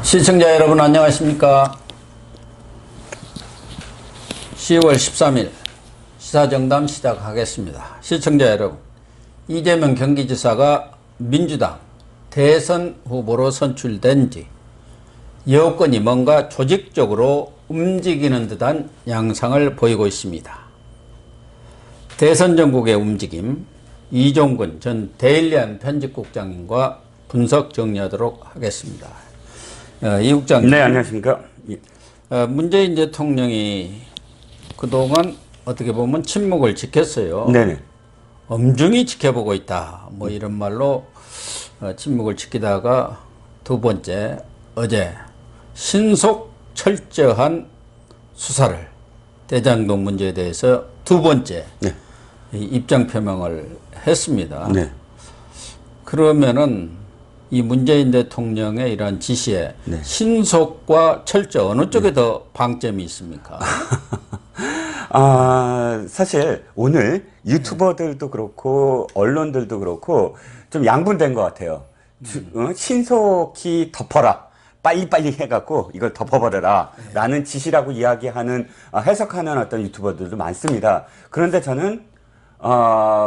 시청자 여러분 안녕하십니까. 10월 13일 시사정담 시작하겠습니다. 시청자 여러분, 이재명 경기지사가 민주당 대선 후보로 선출된 지 여권이 뭔가 조직적으로 움직이는 듯한 양상을 보이고 있습니다. 대선 전국의 움직임, 이종근 전 데일리안 편집국장님과 분석 정리하도록 하겠습니다. 이 국장님. 네, 안녕하십니까. 문재인 대통령이 그동안 어떻게 보면 침묵을 지켰어요. 네네. 엄중히 지켜보고 있다. 뭐 이런 말로 침묵을 지키다가 두 번째, 어제 신속 철저한 수사를 대장동 문제에 대해서 두 번째 네. 입장 표명을 했습니다. 네. 그러면은 이 문재인 대통령의 이러한 지시에 네. 신속과 철저 어느 쪽에 더 방점이 있습니까? 사실 오늘 유튜버들도 그렇고 언론들도 그렇고 좀 양분된 것 같아요. 신속히 덮어라. 빨리빨리 해갖고 이걸 덮어버려라. 라는 지시라고 이야기하는, 해석하는 어떤 유튜버들도 많습니다. 그런데 저는,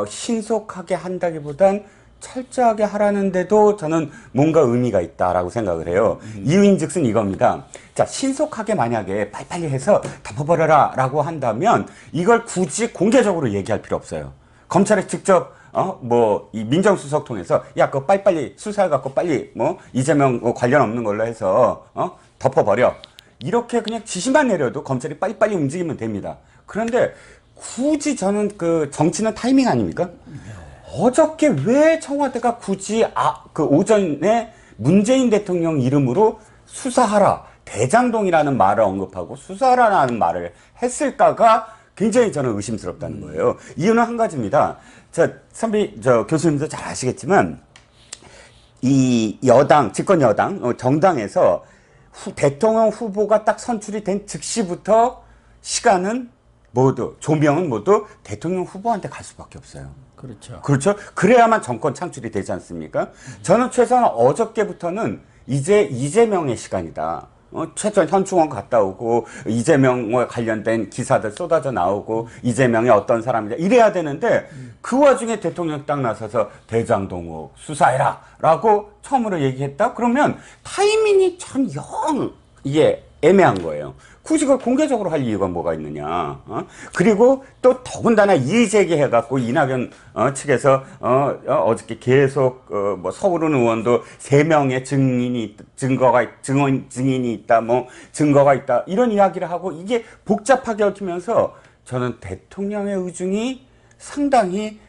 신속하게 한다기보단 철저하게 하라는데도 저는 뭔가 의미가 있다라고 생각을 해요. 이유인즉슨 이겁니다. 자, 신속하게 만약에 빨리빨리 해서 덮어버려라 라고 한다면 이걸 굳이 공개적으로 얘기할 필요 없어요. 검찰에 직접 이 민정수석 통해서 야, 그거 빨리빨리 수사해갖고 빨리 이재명 관련 없는 걸로 해서 덮어버려. 이렇게 그냥 지시만 내려도 검찰이 빨리빨리 움직이면 됩니다. 그런데 굳이 저는 정치는 타이밍 아닙니까? 어저께 왜 청와대가 굳이 오전에 문재인 대통령 이름으로 수사하라, 대장동이라는 말을 언급하고 수사하라는 말을 했을까가 굉장히 저는 의심스럽다는 거예요. 이유는 한 가지입니다. 교수님도 잘 아시겠지만 이 여당, 집권 여당, 정당에서 대통령 후보가 딱 선출이 된 즉시부터 시간은 조명은 모두 대통령 후보한테 갈 수밖에 없어요. 그렇죠. 그렇죠. 그래야만 정권 창출이 되지 않습니까? 저는 최소한 어저께부터는 이제 이재명의 시간이다. 최소한 현충원 갔다 오고 이재명과 관련된 기사들 쏟아져 나오고 이재명이 어떤 사람이냐 이래야 되는데 그 와중에 대통령 딱 나서서 대장동 수사해라 라고 처음으로 얘기했다? 그러면 타이밍이 참 이게 애매한 거예요. 굳이 그걸 공개적으로 할 이유가 뭐가 있느냐. 그리고 또 더군다나 이의 제기해갖고 이낙연 측에서 어저께 계속 서울은 의원도 3명의 증인이 있다, 증거가 있다 이런 이야기를 하고 이게 복잡하게 얽히면서 저는 대통령의 의중이 상당히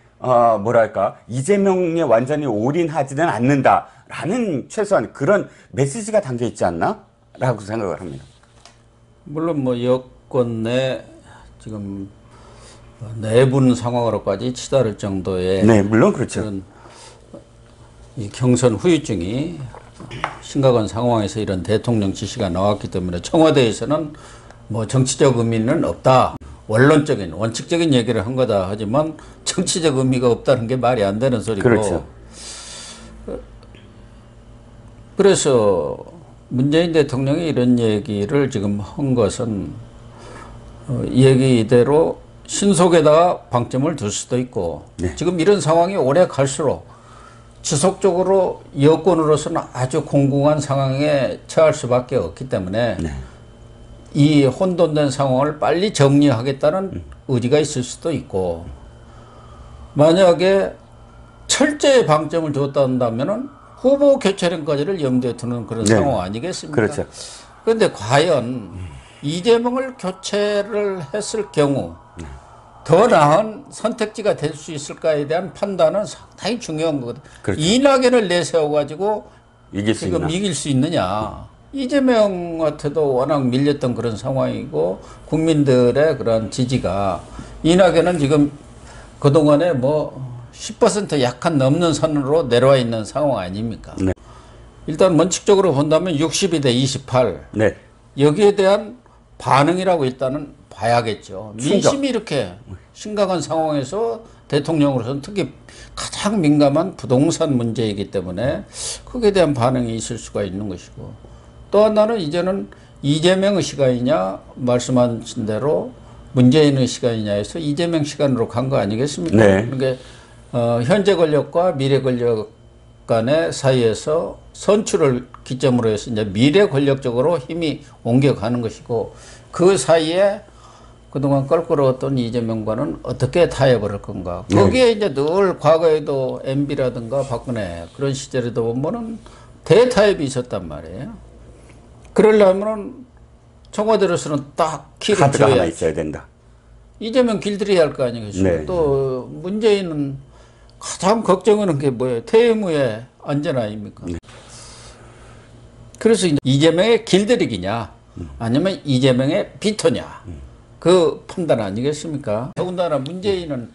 이재명에 완전히 올인하지는 않는다라는 최소한 그런 메시지가 담겨 있지 않나? 라고 생각을 합니다. 물론 여권 내 지금 내분 상황으로까지 치달을 정도의 네, 물론 그렇죠. 그런 이 경선 후유증이 심각한 상황에서 이런 대통령 지시가 나왔기 때문에 청와대에서는 정치적 의미는 없다. 원론적인 원칙적인 얘기를 한 거다 하지만 정치적 의미가 없다는 게 말이 안 되는 소리고. 그렇죠. 그래서 문재인 대통령이 이런 얘기를 지금 한 것은 얘기 이대로 신속에다가 방점을 둘 수도 있고 네. 지금 이런 상황이 오래 갈수록 지속적으로 여권으로서는 아주 공공한 상황에 처할 수밖에 없기 때문에 네. 이 혼돈된 상황을 빨리 정리하겠다는 의지가 있을 수도 있고 만약에 철저히 방점을 줬다 한다면은 후보 교체론까지를 염두에 두는 그런 네. 상황 아니겠습니까? 그렇죠. 그런데 과연 이재명을 교체를 했을 경우 더 나은 선택지가 될 수 있을까에 대한 판단은 상당히 중요한 거거든요. 그렇죠. 이낙연을 내세워가지고 지금 이길 수 있느냐. 이재명한테도 워낙 밀렸던 그런 상황이고 국민들의 그런 지지가 이낙연은 지금 그동안에 10% 약간 넘는 선으로 내려와 있는 상황 아닙니까? 네. 일단 원칙적으로 본다면 62대 28. 네. 여기에 대한 반응이라고 일단은 봐야겠죠. 충격. 민심이 이렇게 심각한 상황에서 대통령으로서는 특히 가장 민감한 부동산 문제이기 때문에 거기에 대한 반응이 있을 수가 있는 것이고 또 하나는 이제는 이재명의 시간이냐 말씀하신 대로 문재인의 시간이냐 해서 이재명 시간으로 간 거 아니겠습니까? 네. 그러니까 현재 권력과 미래 권력 간의 사이에서 선출을 기점으로 해서 이제 미래 권력 쪽으로 힘이 옮겨가는 것이고 그 사이에 그동안 껄끄러웠던 이재명과는 어떻게 타협을 할 건가. 거기에 이제 늘 과거에도 MB라든가 박근혜 그런 시절에도 보면은 대타협이 있었단 말이에요. 그러려면은 청와대로서는 딱 키를 카드가 하나 줘야 있어야 된다. 이재명 길들여야 할 거 아니겠습니까? 네. 또 문재인은 가장 걱정하는 게 뭐예요? 퇴임 후에 안전 아닙니까? 네. 그래서 이재명의 길들이기냐 아니면 이재명의 비토냐 그 판단 아니겠습니까? 더군다나 문재인은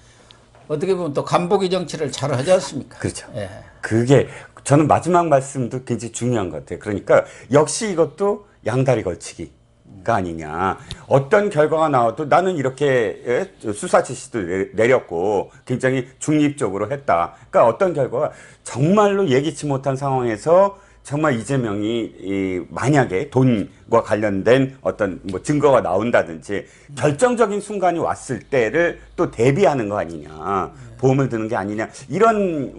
어떻게 보면 또 간보기 정치를 잘 하지 않습니까? 그렇죠. 예. 그게 저는 마지막 말씀도 굉장히 중요한 것 같아요. 그러니까 역시 이것도 양다리 걸치기가 아니냐. 어떤 결과가 나와도 나는 이렇게 수사 지시도 내렸고 굉장히 중립적으로 했다. 그러니까 어떤 결과가 정말로 예기치 못한 상황에서 정말 이재명이 만약에 돈과 관련된 어떤 뭐 증거가 나온다든지 결정적인 순간이 왔을 때를 또 대비하는 거 아니냐. 보험을 드는 게 아니냐. 이런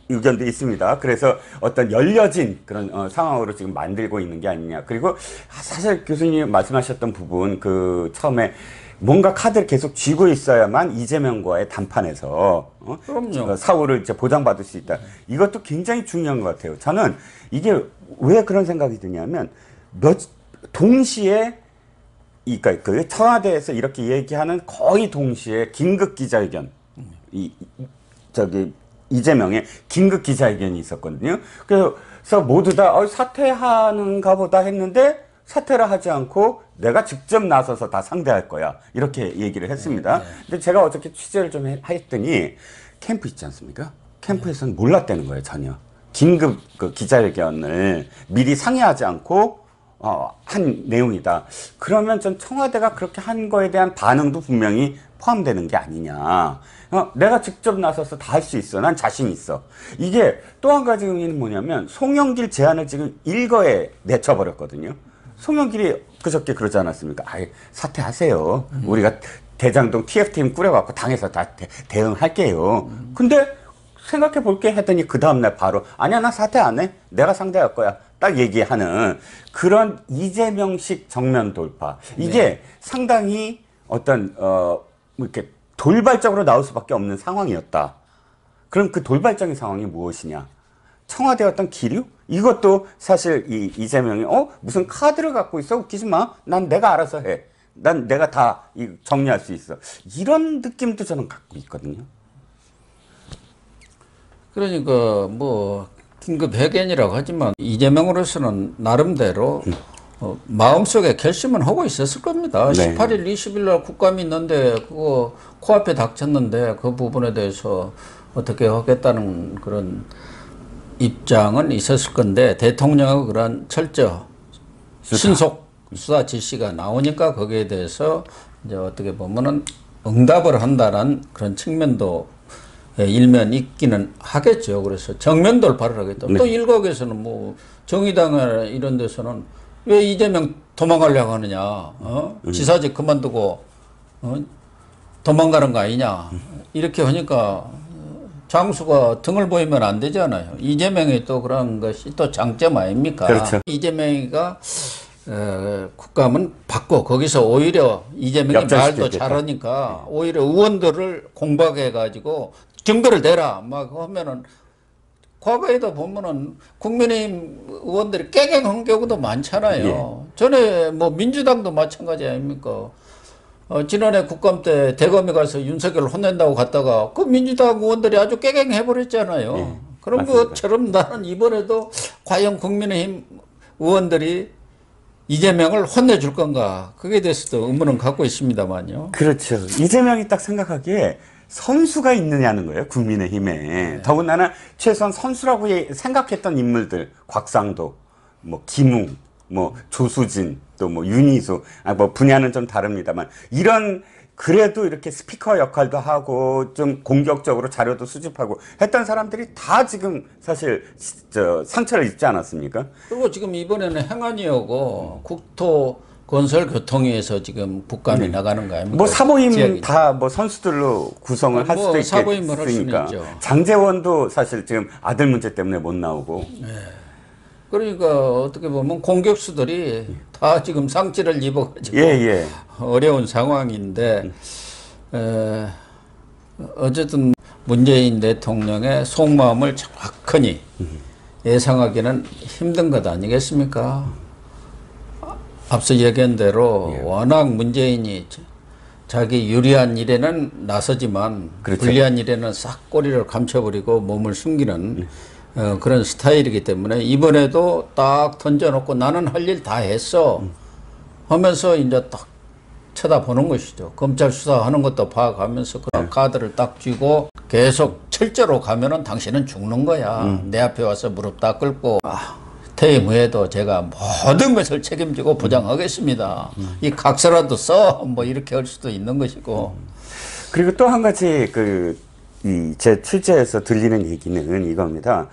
의견도 있습니다. 그래서 어떤 열려진 그런 상황으로 지금 만들고 있는 게 아니냐. 그리고 사실 교수님 말씀하셨던 부분 그 처음에 뭔가 카드를 계속 쥐고 있어야만 이재명과의 담판에서 그럼요. 사후를 이제 보장받을 수 있다. 이것도 굉장히 중요한 것 같아요. 저는 이게 왜 그런 생각이 드냐면 동시에 그러니까 그 청와대에서 이렇게 얘기하는 거의 동시에 긴급 기자회견 이재명의 긴급 기자회견이 있었거든요. 그래서 모두 다 사퇴하는가 보다 했는데 사퇴를 하지 않고 내가 직접 나서서 다 상대할 거야. 이렇게 얘기를 했습니다. 근데 제가 어저께 취재를 좀 했더니 캠프 있지 않습니까? 캠프에서는 몰랐다는 거예요, 전혀. 긴급 그 기자회견을 미리 상의하지 않고 한 내용이다. 그러면 전 청와대가 그렇게 한 거에 대한 반응도 분명히 포함되는 게 아니냐. 내가 직접 나서서 다 할 수 있어. 난 자신 있어. 이게 또 한 가지 의미는 뭐냐면 송영길 제안을 지금 일거에 내쳐버렸거든요. 송영길이 그저께 그러지 않았습니까? 사퇴하세요. 우리가 대장동 TF팀 꾸려갖고 당에서 다 대응할게요. 근데 생각해 볼게 했더니 그 다음날 바로 아니야 나 사퇴 안 해. 내가 상대할 거야. 딱 얘기하는 그런 이재명식 정면 돌파. 이게 상당히 어떤 이렇게 돌발적으로 나올 수밖에 없는 상황이었다. 그럼 그 돌발적인 상황이 무엇이냐? 청와대 어떤 기류? 이것도 사실 이재명이 무슨 카드를 갖고 있어? 웃기지 마. 난 내가 알아서 해. 난 내가 다 정리할 수 있어. 이런 느낌도 저는 갖고 있거든요. 그러니까 뭐 긴급 회견이라고 하지만 이재명으로서는 나름대로 마음속에 결심은 하고 있었을 겁니다. 네. 18일, 20일 날 국감이 있는데 그거 코앞에 닥쳤는데 그 부분에 대해서 어떻게 하겠다는 그런 입장은 있었을 건데 대통령의 그런 철저 신속 수사 지시가 나오니까 거기에 대해서 이제 어떻게 보면은 응답을 한다는 그런 측면도 일면 있기는 하겠죠. 그래서 정면 돌파를 하겠다. 네. 또 일각에서는 뭐 정의당이나 이런 데서는 왜 이재명 도망가려고 하느냐, 지사직 그만두고 도망가는 거 아니냐 이렇게 하니까 장수가 등을 보이면 안 되잖아요. 이재명이 또 그런 것이 또 장점 아닙니까? 그렇죠. 이재명이가 국감은 받고 거기서 오히려 이재명이 말도 잘하니까 오히려 의원들을 공박해가지고 증거를 대라 막 하면은 과거에도 보면은 국민의힘 의원들이 깨갱한 경우도 많잖아요. 예. 전에 뭐 민주당도 마찬가지 아닙니까? 지난해 국감 때 대검에 가서 윤석열을 혼낸다고 갔다가 그 민주당 의원들이 아주 깨갱해버렸잖아요. 예, 그런 맞습니다. 것처럼 나는 이번에도 과연 국민의힘 의원들이 이재명을 혼내줄 건가 그게 대해서도 의문은 갖고 있습니다만요. 그렇죠. 이재명이 딱 생각하기에 선수가 있느냐는 거예요. 국민의힘에. 네. 더군다나 최소한 선수라고 생각했던 인물들 곽상도, 뭐 김웅, 뭐 조수진, 또 뭐 윤희수, 뭐 분야는 좀 다릅니다만 이런 그래도 이렇게 스피커 역할도 하고 좀 공격적으로 자료도 수집하고 했던 사람들이 다 지금 사실 상처를 입지 않았습니까? 그리고 지금 이번에는 행안위하고 국토건설교통위에서 지금 북한에 나가는 거 아닙니까? 뭐 사모임 지역이. 다 뭐 선수들로 구성을 할 뭐 수도 사모임을 할 수는 있으니까. 있죠. 장제원도 사실 지금 아들 문제 때문에 못 나오고. 그러니까 어떻게 보면 공격수들이 다 지금 상처를 입어가지고 예. 어려운 상황인데 어쨌든 문재인 대통령의 속마음을 정확하니 예상하기는 힘든 것 아니겠습니까? 앞서 얘기한 대로 워낙 문재인이 자기 유리한 일에는 나서지만 그렇죠. 불리한 일에는 싹 꼬리를 감춰버리고 몸을 숨기는 그런 스타일이기 때문에 이번에도 딱 던져놓고 나는 할 일 다 했어 하면서 이제 딱 쳐다보는 것이죠. 검찰 수사하는 것도 봐가면서 그 카드를 딱 쥐고 계속 철저로 가면은 당신은 죽는 거야. 내 앞에 와서 무릎 딱 꿇고 퇴임 후에도 제가 모든 것을 책임지고 보장하겠습니다. 이 각서라도 써 뭐 이렇게 할 수도 있는 것이고. 그리고 또 한 가지 제 취재에서 들리는 얘기는 이겁니다.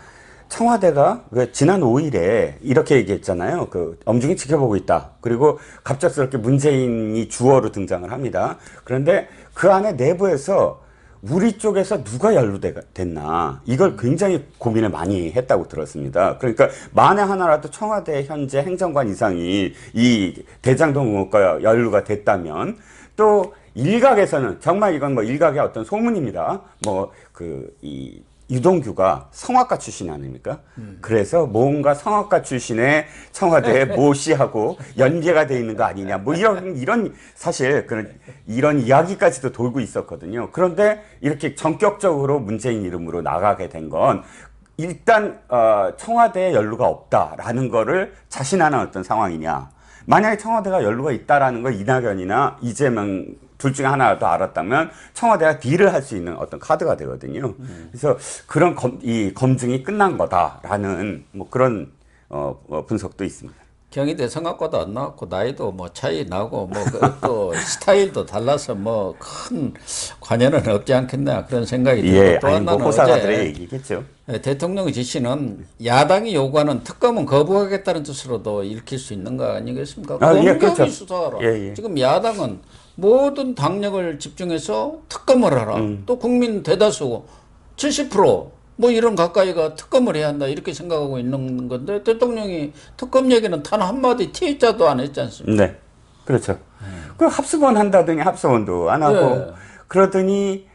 청와대가 지난 5일에 이렇게 얘기했잖아요. 엄중히 지켜보고 있다. 그리고 갑작스럽게 문재인이 주어로 등장을 합니다. 그런데 그 안에 내부에서 우리 쪽에서 누가 연루됐나 이걸 굉장히 고민을 많이 했다고 들었습니다. 그러니까 만에 하나라도 청와대 현재 행정관 이상이 이 대장동 의혹과 연루가 됐다면 또 일각에서는 정말 이건 뭐 일각의 어떤 소문입니다. 이 유동규가 성악가 출신 아닙니까? 그래서 뭔가 성악가 출신의 청와대에 모 씨하고 연계가 돼 있는 거 아니냐. 뭐 이런 사실 이런 이야기까지도 돌고 있었거든요. 그런데 이렇게 전격적으로 문재인 이름으로 나가게 된 건 일단 청와대에 연루가 없다라는 거를 자신하는 어떤 상황이냐. 만약에 청와대가 연루가 있다라는 걸 이낙연이나 이재명 둘 중에 하나라도 알았다면 청와대가 딜을 할 수 있는 어떤 카드가 되거든요. 그래서 그런 검증이 끝난 거다라는 뭐 그런 분석도 있습니다. 경희대 성악과도 안 나왔고 나이도 뭐 차이 나고 뭐 또 스타일도 달라서 뭐 큰 관여는 없지 않겠나 그런 생각이 들고 또 하나는 호사가들의 얘기겠죠. 대통령 지시는 야당이 요구하는 특검은 거부하겠다는 뜻으로도 읽힐 수 있는 거 아니겠습니까? 공정히 그렇죠. 수사하라. 지금 야당은 모든 당력을 집중해서 특검을 하라. 또 국민 대다수 70%뭐 이런 가까이가 특검을 해야 한다 이렇게 생각하고 있는 건데 대통령이 특검 얘기는 단 한마디 T자도 안 했지 않습니까? 네, 그렇죠. 그 합수본 한다더니 합수본도 안 하고 그러더니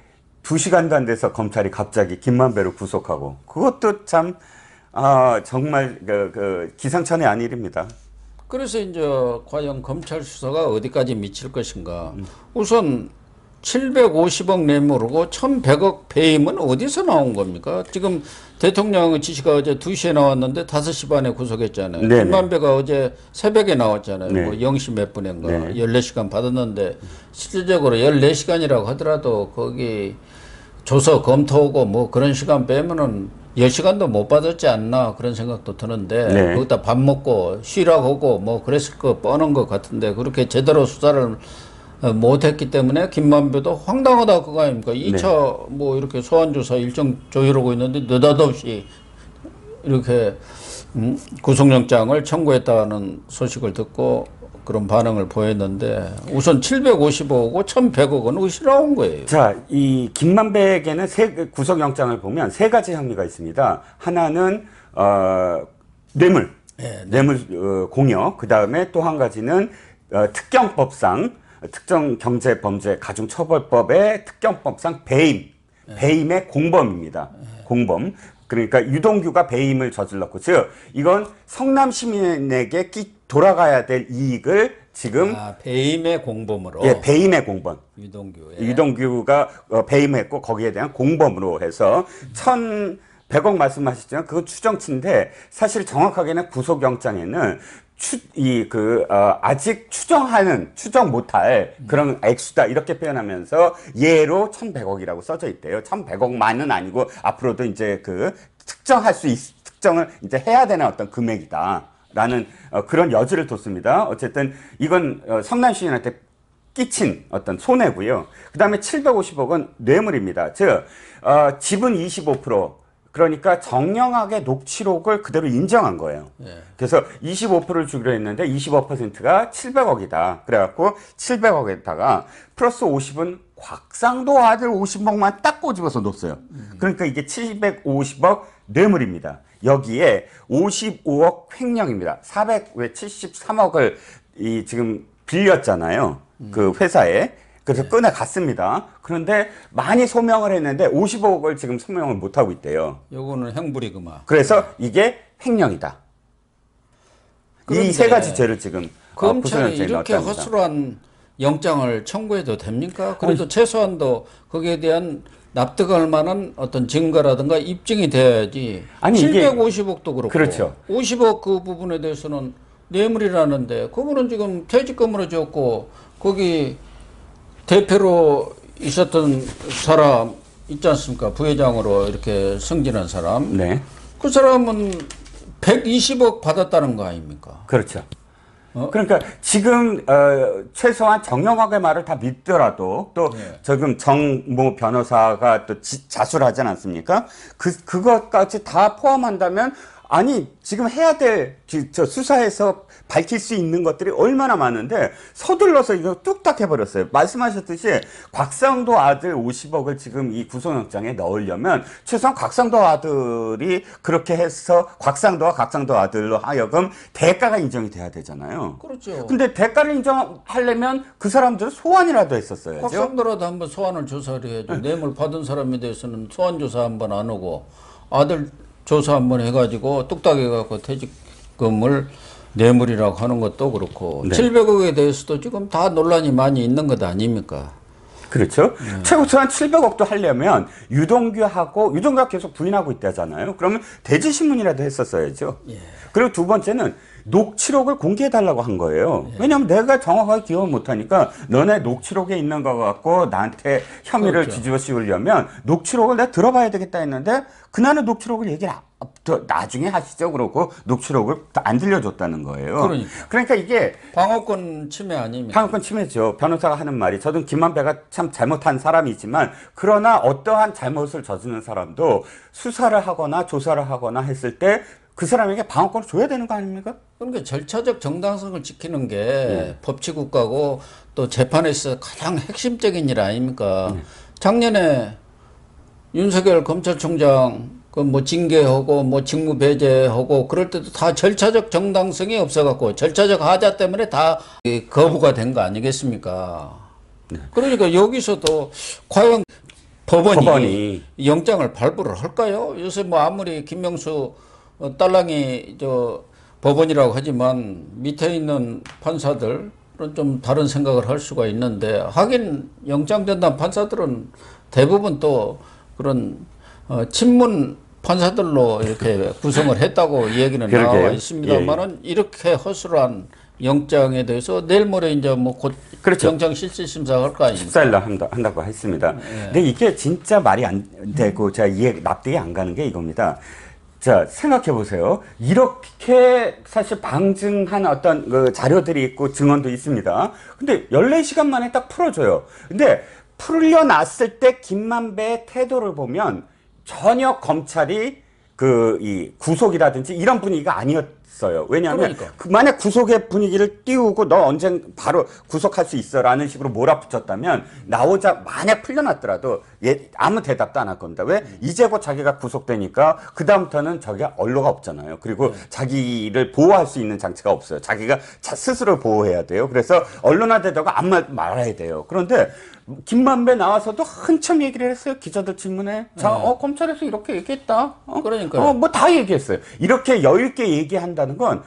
2시간도 안 돼서 검찰이 갑자기 김만배를 구속하고 그것도 참 정말 기상천외 아닌 일입니다. 그래서 이제 과연 검찰 수사가 어디까지 미칠 것인가. 우선 750억 뇌물이고 1,100억 배임은 어디서 나온 겁니까? 지금 대통령 지시가 어제 2시에 나왔는데 5시 반에 구속했잖아요. 네네. 김만배가 어제 새벽에 나왔잖아요. 네. 뭐 0시 몇 분인가. 네. 14시간 받았는데 실질적으로 14시간이라고 하더라도 거기 조서 검토하고 뭐 그런 시간 빼면은 10시간도 못 받았지 않나 그런 생각도 드는데 네. 거기다 밥 먹고 쉬라고 하고 뭐 그랬을 거 뻔한 것 같은데 그렇게 제대로 수사를 못했기 때문에 김만배도 황당하다 그거 아닙니까? 2차 뭐 이렇게 소환조사 일정 조율하고 있는데 느닷없이 이렇게 구속영장을 청구했다는 소식을 듣고 그런 반응을 보였는데 우선 755고 1,100억은 어디서 나온 거예요? 자, 이 김만배에게는 구속영장을 보면 3가지 혐의가 있습니다. 하나는 뇌물, 공여. 그 다음에 또 한 가지는 특경법상 특정경제범죄가중처벌법의 특경법상 배임의 공범입니다. 공범. 그러니까 유동규가 배임을 저질렀고, 즉 이건 성남 시민에게 돌아가야 될 이익을 지금 배임의 공범으로. 배임의 공범. 유동규의. 유동규가 배임했고 거기에 대한 공범으로 해서 1,100억 말씀하셨지만 그건 추정치인데 사실 정확하게는 구속영장에는 아직 추정 못할 그런 액수다 이렇게 표현하면서 예로 1,100억이라고 써져 있대요. 1,100억만은 아니고 앞으로도 이제 특정을 이제 해야 되는 어떤 금액이다라는 그런 여지를 뒀습니다. 어쨌든 이건 성남 시민한테 끼친 어떤 손해고요. 그다음에 750억은 뇌물입니다. 즉 지분 25%, 그러니까 정량하게 녹취록을 그대로 인정한 거예요. 그래서 25%를 주기로 했는데 25%가 700억이다. 그래갖고 700억에다가 플러스 50은 곽상도 아들 50억만 딱 꼬집어서 놓았어요. 그러니까 이게 750억 뇌물입니다. 여기에 55억 횡령입니다. 473억을 지금 빌렸잖아요. 그 회사에. 그래서 끈에 갔습니다. 그런데 많이 소명을 했는데 50억을 지금 소명을 못하고 있대요. 요거는 행불이구만. 그래서 이게 횡령이다. 이 세 가지 죄를 지금 검찰이 이렇게 넣었답니다. 허술한 영장을 청구해도 됩니까? 그래도 최소한도 거기에 대한 납득할 만한 어떤 증거라든가 입증이 돼야지. 아니, 이게 750억도 그렇고. 그렇죠. 50억 그 부분에 대해서는 뇌물이라는데 그거는 지금 퇴직금으로 줬고 거기 대표로 있었던 사람 있지 않습니까? 부회장으로 이렇게 승진한 사람. 네. 그 사람은 120억 받았다는 거 아닙니까? 그렇죠. 그러니까 지금 최소한 정영학의 말을 다 믿더라도 또 지금 정모 변호사가 또 자수를 하지 않습니까? 그것까지 다 포함한다면 아니 지금 해야 될 저 수사에서 밝힐 수 있는 것들이 얼마나 많은데 서둘러서 이거 뚝딱 해버렸어요. 말씀하셨듯이 곽상도 아들 50억을 지금 이 구속영장에 넣으려면 최소한 곽상도 아들이 그렇게 해서 곽상도와 곽상도 아들로 하여금 대가가 인정이 돼야 되잖아요. 그렇죠. 근데 대가를 인정하려면 그 사람들은 소환이라도 했었어야죠. 곽상도라도 한번 소환을 조사를 해야죠. 뇌물 받은 사람에 대해서는 소환 조사 한번 안 하고 아들 조사 한번 해가지고 뚝딱 해갖고 퇴직금을 뇌물이라고 하는 것도 그렇고 네. 700억에 대해서도 지금 다 논란이 많이 있는 것 아닙니까? 그렇죠. 최고치한 700억도 하려면 유동규가 계속 부인하고 있다잖아요. 그러면 대지신문이라도 했었어야죠. 그리고 두 번째는 녹취록을 공개해달라고 한 거예요. 왜냐하면 내가 정확하게 기억을 못하니까 너네 녹취록에 있는 거 갖고 나한테 혐의를 그렇죠. 뒤집어 씌우려면 녹취록을 내가 들어봐야 되겠다 했는데 그날은 녹취록을 얘기를 나중에 하시죠. 그러고 녹취록을 안 들려줬다는 거예요. 그러니까 이게 방어권 침해 아닙니까? 방어권 침해죠. 변호사가 하는 말이 저는 김만배가 참 잘못한 사람이지만 그러나 어떠한 잘못을 저지른 사람도 수사를 하거나 조사를 하거나 했을 때 그 사람에게 방어권을 줘야 되는 거 아닙니까? 그러니까 절차적 정당성을 지키는 게 법치국가고 또 재판에서 가장 핵심적인 일 아닙니까? 작년에 윤석열 검찰총장 그 뭐 징계하고 뭐 직무 배제하고 그럴 때도 다 절차적 정당성이 없어갖고 절차적 하자 때문에 다 거부가 된 거 아니겠습니까? 그러니까 여기서도 과연 법원이 영장을 발부를 할까요? 요새 뭐 아무리 김명수 딸랑이 법원이라고 하지만 밑에 있는 판사들은 좀 다른 생각을 할 수가 있는데 하긴 영장 전담 판사들은 대부분 또 그런 친문 판사들로 이렇게 구성을 했다고 얘기는 나와 있습니다만은 이렇게 허술한 영장에 대해서 내일 모레 이제 뭐 곧 영장 실질 심사할 거 아닙니까? 14일 한다고 했습니다. 근데 이게 진짜 말이 안 되고 제가 납득이 안 가는 게 이겁니다. 자, 생각해 보세요. 이렇게 사실 방증한 어떤 그 자료들이 있고 증언도 있습니다. 근데 14시간 만에 딱 풀어줘요. 근데 풀려났을 때 김만배의 태도를 보면 전혀 검찰이 이 구속이라든지 이런 분위기가 아니었어요. 왜냐하면 만약 구속의 분위기를 띄우고 너 언젠 바로 구속할 수 있어라는 식으로 몰아붙였다면 나오자 만약 풀려났더라도 아무 대답도 안 할 겁니다. 왜? 이제 곧 자기가 구속되니까 그 다음부터는 저기가 언로가 없잖아요. 그리고 자기를 보호할 수 있는 장치가 없어요. 자기가 스스로 보호해야 돼요. 그래서 언론화되다가 아무 말 말아야 돼요. 그런데 김만배 나와서도 한참 얘기를 했어요. 기자들 질문에. 자, 검찰에서 이렇게 얘기했다. 그러니까요. 뭐 다 얘기했어요. 이렇게 여유있게 얘기한다는 건,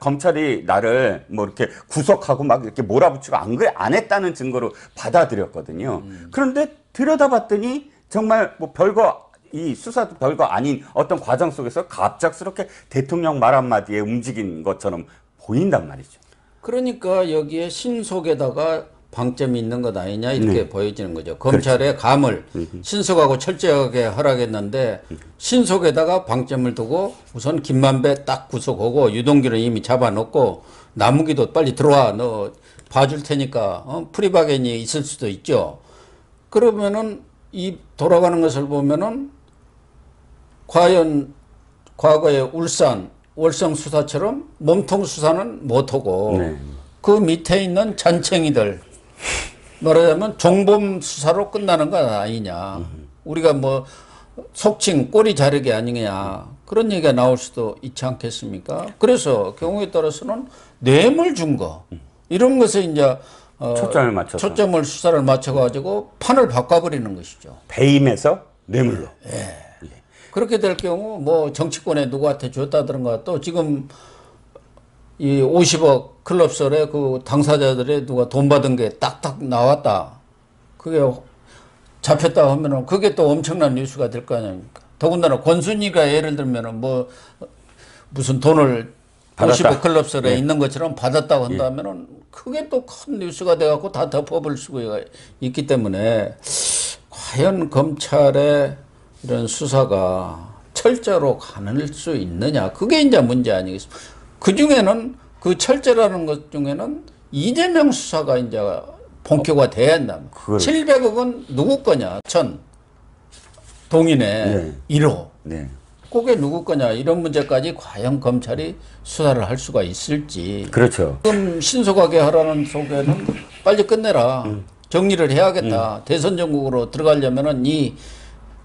검찰이 나를 뭐 이렇게 구속하고 막 이렇게 몰아붙이고 안 했다는 증거로 받아들였거든요. 그런데 들여다봤더니 정말 뭐 이 수사도 별거 아닌 어떤 과정 속에서 갑작스럽게 대통령 말 한마디에 움직인 것처럼 보인단 말이죠. 그러니까 여기에 신속에다가 방점이 있는 것 아니냐 이렇게 보여지는 거죠. 검찰의 감을 신속하고 철저하게 하라겠는데 신속에다가 방점을 두고 우선 김만배 딱 구속하고 유동규는 이미 잡아놓고 남욱이도 빨리 들어와 너 봐줄 테니까 프리바겐이 있을 수도 있죠. 그러면은 이 돌아가는 것을 보면은 과연 과거의 울산, 월성 수사처럼 몸통 수사는 못하고 네. 그 밑에 있는 잔챙이들 말하자면 종범 수사로 끝나는 건 아니냐. 우리가 뭐 속칭 꼬리 자르기 아니냐. 그런 얘기가 나올 수도 있지 않겠습니까? 그래서 경우에 따라서는 뇌물 준 거. 이런 것에 이제 초점을 수사를 맞춰가지고 판을 바꿔버리는 것이죠. 배임에서 뇌물로. 그렇게 될 경우 뭐 정치권에 누구한테 줬다든가 또 지금 이 50억 클럽설에 그 당사자들의 누가 돈 받은 게 딱딱 나왔다. 그게 잡혔다 하면은 그게 또 엄청난 뉴스가 될 거 아닙니까? 더군다나 권순이가 예를 들면은 뭐 무슨 돈을 받았다. 50억 클럽설에 예. 있는 것처럼 받았다고 한다면은 그게 또 큰 뉴스가 돼갖고 다 덮어볼 수가 있기 때문에 과연 검찰의 이런 수사가 철저로 가능할 수 있느냐. 그게 이제 문제 아니겠습니까? 그 중에는 그 철저라는 것 중에는 이재명 수사가 이제 본격화돼야 한다. 700억은 누구 거냐? 천 동인의 네. 1호. 네. 그게 누구 거냐? 이런 문제까지 과연 검찰이 수사를 할 수가 있을지. 그렇죠. 지금 신속하게 하라는 속에는 빨리 끝내라. 정리를 해야겠다. 대선 전국으로 들어가려면은 이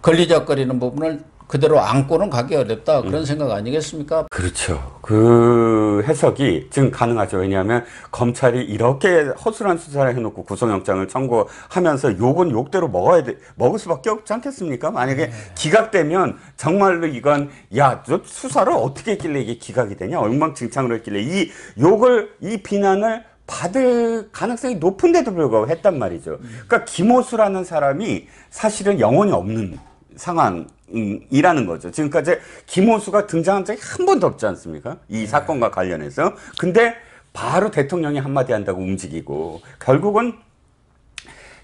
걸리적거리는 부분을 그대로 안고는 가기 어렵다. 그런 생각 아니겠습니까? 그렇죠. 그 해석이 지금 가능하죠. 왜냐하면 검찰이 이렇게 허술한 수사를 해놓고 구속영장을 청구하면서 욕은 욕대로 먹을 수밖에 없지 않겠습니까? 만약에 기각되면 정말로 이건 야, 너 수사를 어떻게 했길래 이게 기각이 되냐? 엉망진창으로 했길래 이 비난을 받을 가능성이 높은데도 불구하고 했단 말이죠. 그러니까 김호수라는 사람이 사실은 영혼이 없는 상황이라는 거죠. 지금까지 김호수가 등장한 적이 한 번도 없지 않습니까? 이 사건과 관련해서. 근데 바로 대통령이 한마디 한다고 움직이고 결국은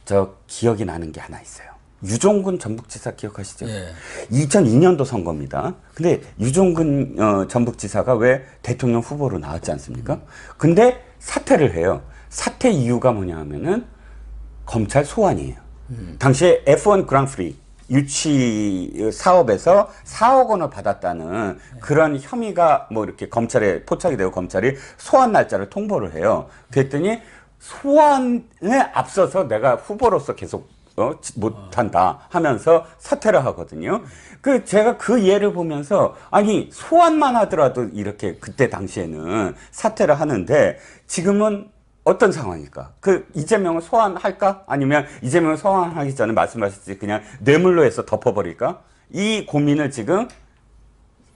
저 기억이 나는 게 하나 있어요. 유종근 전북지사 기억하시죠? 2002년도 선거입니다. 근데 유종근 전북지사가 왜 대통령 후보로 나왔지 않습니까? 근데 사퇴를 해요. 사퇴 이유가 뭐냐 하면은 검찰 소환이에요. 당시에 F1 그랑프리 유치 사업에서 4억 원을 받았다는 그런 혐의가 뭐 이렇게 검찰에 포착이 되고 검찰이 소환 날짜를 통보를 해요. 그랬더니 소환에 앞서서 내가 후보로서 계속 못한다 하면서 사퇴를 하거든요. 제가 그 예를 보면서 아니 소환만 하더라도 이렇게 그때 당시에는 사퇴를 하는데 지금은 어떤 상황일까? 이재명을 소환할까? 아니면 이재명을 소환하기 전에 말씀하셨듯이 그냥 뇌물로 해서 덮어버릴까? 이 고민을 지금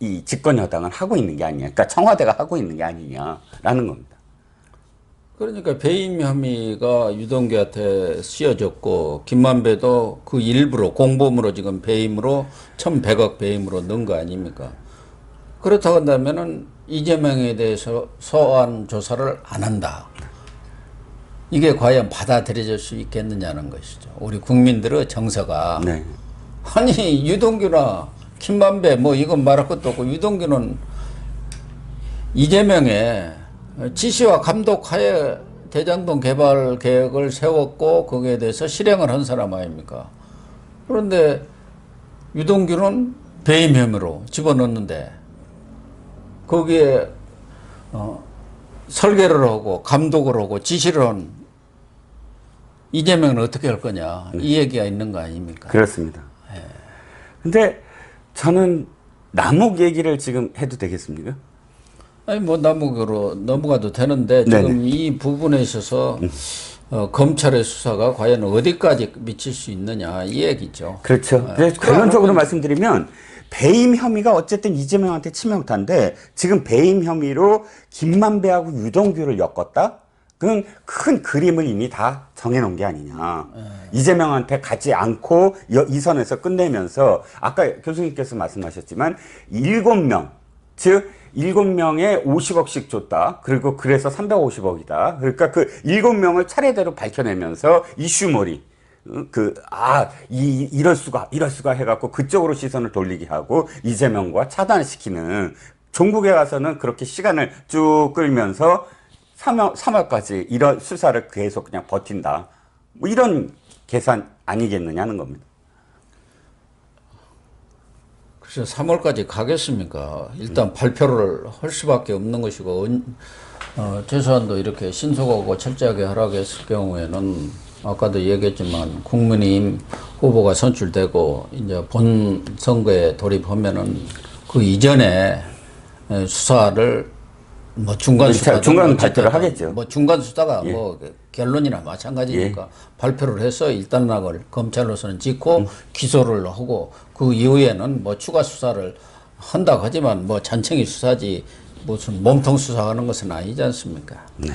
이 집권 여당은 하고 있는 게 아니냐. 그러니까 청와대가 하고 있는 게 아니냐라는 겁니다. 그러니까 배임 혐의가 유동규한테 씌워졌고 김만배도 그 일부로 공범으로 지금 배임으로 1,100억 배임으로 넣은 거 아닙니까? 그렇다고 한다면은 이재명에 대해서 소환 조사를 안 한다. 이게 과연 받아들여질 수 있겠느냐는 것이죠. 우리 국민들의 정서가. 네. 아니 유동규나 김만배 뭐 이건 말할 것도 없고 유동규는 이재명의 지시와 감독하에 대장동 개발 계획을 세웠고 거기에 대해서 실행을 한 사람 아닙니까? 그런데 유동규는 배임 혐의로 집어넣는데 거기에 설계를 하고 감독을 하고 지시를 한 이재명은 어떻게 할 거냐 이 얘기가 있는 거 아닙니까? 그렇습니다. 근데 저는 남욱 얘기를 지금 해도 되겠습니까? 아니 뭐 남욱으로 넘어가도 되는데 지금 네네. 이 부분에 있어서 검찰의 수사가 과연 어디까지 미칠 수 있느냐 이 얘기죠. 그렇죠. 그래서 결론적으로 말씀드리면 배임 혐의가 어쨌든 이재명한테 치명타인데 지금 배임 혐의로 김만배하고 유동규를 엮었다? 그건 큰 그림을 이미 다 정해놓은 게 아니냐. 이재명한테 가지 않고 이 선에서 끝내면서 아까 교수님께서 말씀하셨지만 7명, 즉 7명에 50억씩 줬다. 그리고 그래서 350억이다. 그러니까 그 7명을 차례대로 밝혀내면서 이슈몰이 이럴 수가 해갖고 그쪽으로 시선을 돌리게 하고 이재명과 차단시키는 종국에 가서는 그렇게 시간을 쭉 끌면서 3월까지 이런 수사를 계속 그냥 버틴다. 뭐 이런 계산 아니겠느냐는 겁니다. 그래서 3월까지 가겠습니까? 일단 발표를 할 수밖에 없는 것이고, 최소한도 이렇게 신속하고 철저하게 하라고 했을 경우에는, 아까도 얘기했지만, 국민의힘 후보가 선출되고, 이제 본 선거에 돌입하면은, 그 이전에 수사를, 뭐 중간 수사, 중간 발표를 하겠죠. 뭐 중간 수사가 예. 뭐 결론이나 마찬가지니까 발표를 해서 일단락을 검찰로서는 짓고 기소를 하고 그 이후에는 뭐 추가 수사를 한다고 하지만 뭐 잔챙이 수사지 무슨 몸통 수사하는 것은 아니지 않습니까? 네.